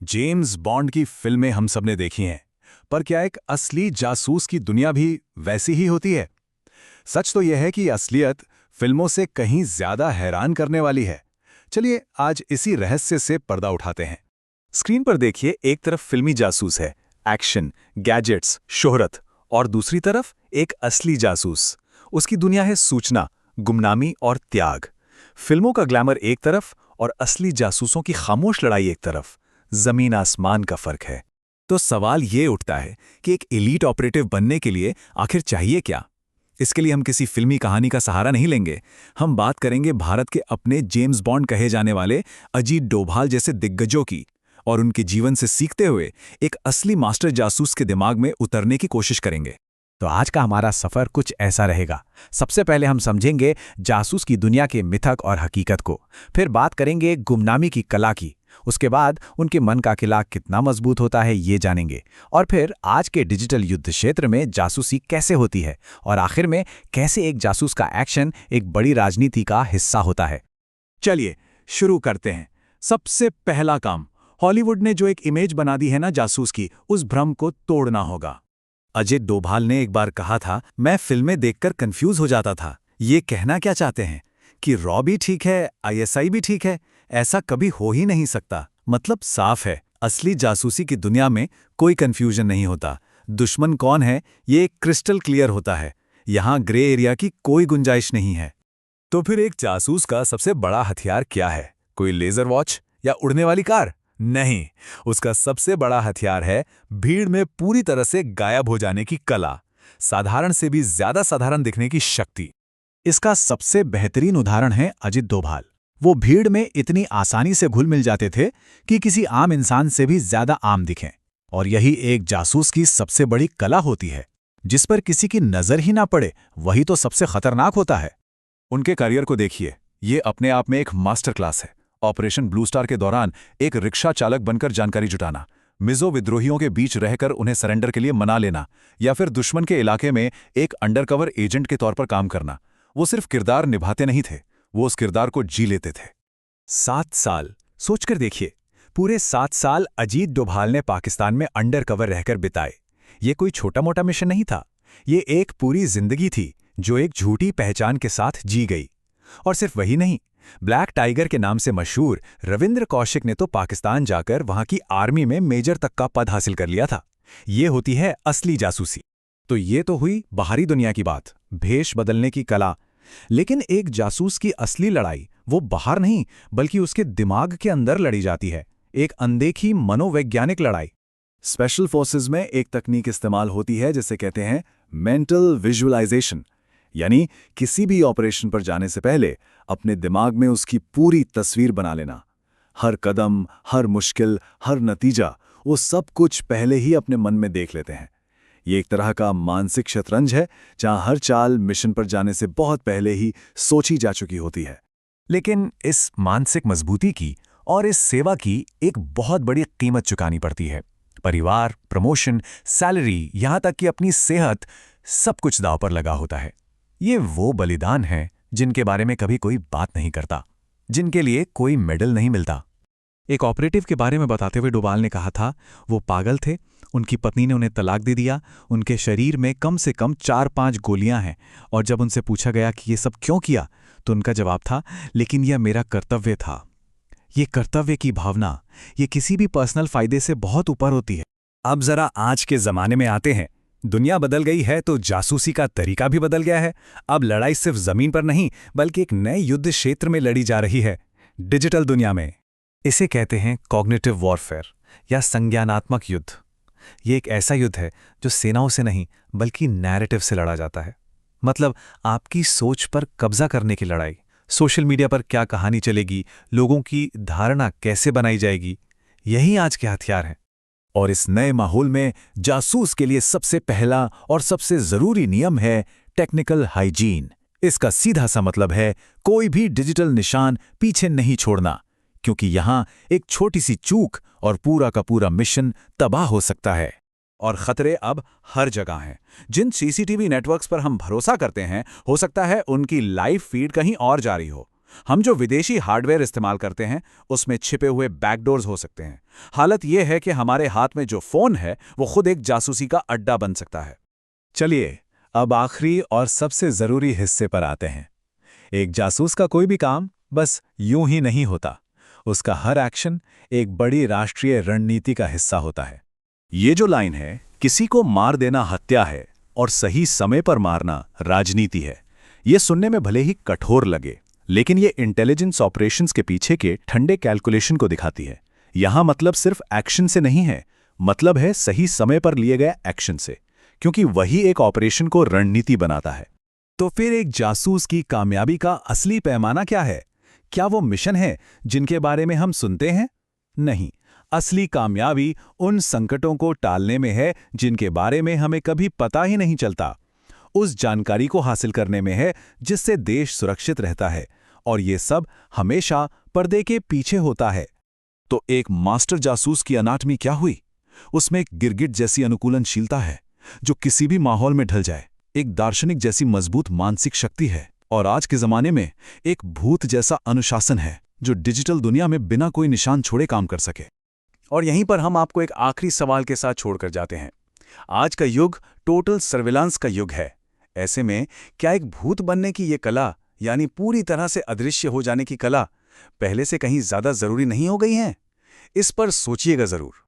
James bond की फिल्में हम सबने देखी हैं, पर क्या एक असली जासूस की दुनिया भी वैसी ही होती है? सच तो यह है कि असलियत फिल्मों से कहीं ज्यादा हैरान करने वाली है। चलिए आज इसी रहस्य से पर्दा उठाते हैं। स्क्रीन पर देखिए, एक तरफ फिल्मी जासूस है, एक्शन, गैजेट्स, शोहरत, और दूसरी तरफ एक असली जासूस। उसकी दुनिया है सूचना, गुमनामी और त्याग। फिल्मों का ग्लैमर एक तरफ और असली जासूसों की खामोश लड़ाई एक तरफ। जमीन आसमान का फर्क है। तो सवाल ये उठता है कि एक एलीट ऑपरेटिव बनने के लिए आखिर चाहिए क्या? इसके लिए हम किसी फिल्मी कहानी का सहारा नहीं लेंगे। हम बात करेंगे भारत के अपने जेम्स बॉन्ड कहे जाने वाले अजीत डोभाल जैसे दिग्गजों की, और उनके जीवन से सीखते हुए एक असली मास्टर जासूस के दिमाग में उतरने की कोशिश करेंगे। तो आज का हमारा सफर कुछ ऐसा रहेगा। सबसे पहले हम समझेंगे जासूस की दुनिया के मिथक और हकीकत को, फिर बात करेंगे गुमनामी की कला की, उसके बाद उनके मन का किला कितना मजबूत होता है ये जानेंगे, और फिर आज के डिजिटल युद्ध क्षेत्र में जासूसी कैसे होती है, और आखिर में कैसे एक जासूस का एक्शन एक बड़ी राजनीति का हिस्सा होता है। चलिए शुरू करते हैं। सबसे पहला काम, हॉलीवुड ने जो एक इमेज बना दी है ना जासूस की, उस भ्रम को तोड़ना होगा। अजय डोभाल ने एक बार कहा था, मैं फिल्में देखकर कंफ्यूज हो जाता था। ये कहना क्या चाहते हैं कि रॉ भी ठीक है, आईएसआई भी ठीक है? ऐसा कभी हो ही नहीं सकता। मतलब साफ है, असली जासूसी की दुनिया में कोई कंफ्यूजन नहीं होता। दुश्मन कौन है ये क्रिस्टल क्लियर होता है। यहां ग्रे एरिया की कोई गुंजाइश नहीं है। तो फिर एक जासूस का सबसे बड़ा हथियार क्या है? कोई लेजर वॉच या उड़ने वाली कार? नहीं, उसका सबसे बड़ा हथियार है भीड़ में पूरी तरह से गायब हो जाने की कला, साधारण से भी ज्यादा साधारण दिखने की शक्ति। इसका सबसे बेहतरीन उदाहरण है अजित डोभाल। वो भीड़ में इतनी आसानी से घुल मिल जाते थे कि किसी आम इंसान से भी ज्यादा आम दिखें। और यही एक जासूस की सबसे बड़ी कला होती है। जिस पर किसी की नजर ही ना पड़े, वही तो सबसे खतरनाक होता है। उनके करियर को देखिए, ये अपने आप में एक मास्टर क्लास है। ऑपरेशन ब्लू स्टार के दौरान एक रिक्शा चालक बनकर जानकारी जुटाना, मिजो विद्रोहियों के बीच रहकर उन्हें सरेंडर के लिए मना लेना, या फिर दुश्मन के इलाके में एक अंडरकवर एजेंट के तौर पर काम करना। वो सिर्फ किरदार निभाते नहीं थे, वो उस किरदार को जी लेते थे। 7 साल, सोचकर देखिए, पूरे 7 साल अजीत डोभाल ने पाकिस्तान में अंडरकवर रहकर बिताए। ये कोई छोटा मोटा मिशन नहीं था, ये एक पूरी जिंदगी थी जो एक झूठी पहचान के साथ जी गई। और सिर्फ वही नहीं, ब्लैक टाइगर के नाम से मशहूर रविंद्र कौशिक ने तो पाकिस्तान जाकर वहां की आर्मी में मेजर तक का पद हासिल कर लिया था। ये होती है असली जासूसी। तो ये तो हुई बाहरी दुनिया की बात, भेष बदलने की कला। लेकिन एक जासूस की असली लड़ाई वो बाहर नहीं, बल्कि उसके दिमाग के अंदर लड़ी जाती है। एक अनदेखी मनोवैज्ञानिक लड़ाई। स्पेशल फोर्सेस में एक तकनीक इस्तेमाल होती है जिसे कहते हैं मेंटल विजुअलाइजेशन। यानी किसी भी ऑपरेशन पर जाने से पहले अपने दिमाग में उसकी पूरी तस्वीर बना लेना। हर कदम, हर मुश्किल, हर नतीजा, वो सब कुछ पहले ही अपने मन में देख लेते हैं। ये एक तरह का मानसिक शतरंज है जहां हर चाल मिशन पर जाने से बहुत पहले ही सोची जा चुकी होती है। लेकिन इस मानसिक मजबूती की और इस सेवा की एक बहुत बड़ी कीमत चुकानी पड़ती है। परिवार, प्रमोशन, सैलरी, यहां तक कि अपनी सेहत, सब कुछ दांव पर लगा होता है। ये वो बलिदान है जिनके बारे में कभी कोई बात नहीं करता, जिनके लिए कोई मेडल नहीं मिलता। एक ऑपरेटिव के बारे में बताते हुए डोभाल ने कहा था, वो पागल थे, उनकी पत्नी ने उन्हें तलाक दे दिया, उनके शरीर में कम से कम 4-5 गोलियां हैं, और जब उनसे पूछा गया कि ये सब क्यों किया, तो उनका जवाब था, लेकिन यह मेरा कर्तव्य था। ये कर्तव्य की भावना, ये किसी भी पर्सनल फायदे से बहुत ऊपर होती है। अब जरा आज के जमाने में आते हैं। दुनिया बदल गई है तो जासूसी का तरीका भी बदल गया है। अब लड़ाई सिर्फ जमीन पर नहीं, बल्कि एक नए युद्ध क्षेत्र में लड़ी जा रही है, डिजिटल दुनिया में। इसे कहते हैं कॉग्निटिव वॉरफेयर या संज्ञानात्मक युद्ध। ये एक ऐसा युद्ध है जो सेनाओं से नहीं, बल्कि नैरेटिव से लड़ा जाता है। मतलब आपकी सोच पर कब्जा करने की लड़ाई। सोशल मीडिया पर क्या कहानी चलेगी, लोगों की धारणा कैसे बनाई जाएगी, यही आज के हथियार हैं। और इस नए माहौल में जासूस के लिए सबसे पहला और सबसे जरूरी नियम है टेक्निकल हाइजीन। इसका सीधा सा मतलब है कोई भी डिजिटल निशान पीछे नहीं छोड़ना, क्योंकि यहां एक छोटी सी चूक और पूरा का पूरा मिशन तबाह हो सकता है। और खतरे अब हर जगह हैं। जिन सीसीटीवी नेटवर्क्स पर हम भरोसा करते हैं, हो सकता है उनकी लाइव फीड कहीं और जारी हो। हम जो विदेशी हार्डवेयर इस्तेमाल करते हैं उसमें छिपे हुए बैकडोर्स हो सकते हैं। हालत यह है कि हमारे हाथ में जो फोन है वो खुद एक जासूसी का अड्डा बन सकता है। चलिए, अब आखिरी और सबसे जरूरी हिस्से पर आते हैं। एक जासूस का कोई भी काम बस यूं ही नहीं होता। उसका हर एक्शन एक बड़ी राष्ट्रीय रणनीति का हिस्सा होता है। ये जो लाइन है, किसी को मार देना हत्या है और सही समय पर मारना राजनीति है, ये सुनने में भले ही कठोर लगे, लेकिन ये इंटेलिजेंस ऑपरेशंस के पीछे के ठंडे कैलकुलेशन को दिखाती है। यहां मतलब सिर्फ एक्शन से नहीं है, मतलब है सही समय पर लिए गए एक्शन से, क्योंकि वही एक ऑपरेशन को रणनीति बनाता है। तो फिर एक जासूस की कामयाबी का असली पैमाना क्या है? क्या वो मिशन है जिनके बारे में हम सुनते हैं? नहीं, असली कामयाबी उन संकटों को टालने में है जिनके बारे में हमें कभी पता ही नहीं चलता। उस जानकारी को हासिल करने में है जिससे देश सुरक्षित रहता है, और ये सब हमेशा पर्दे के पीछे होता है। तो एक मास्टर जासूस की अनाटमी क्या हुई? उसमें एक गिरगिट जैसी अनुकूलनशीलता है जो किसी भी माहौल में ढल जाए, एक दार्शनिक जैसी मजबूत मानसिक शक्ति है, और आज के जमाने में एक भूत जैसा अनुशासन है जो डिजिटल दुनिया में बिना कोई निशान छोड़े काम कर सके। और यहीं पर हम आपको एक आखिरी सवाल के साथ छोड़कर जाते हैं। आज का युग टोटल सर्विलांस का युग है। ऐसे में क्या एक भूत बनने की ये कला, यानी पूरी तरह से अदृश्य हो जाने की कला, पहले से कहीं ज्यादा जरूरी नहीं हो गई है? इस पर सोचिएगा जरूर।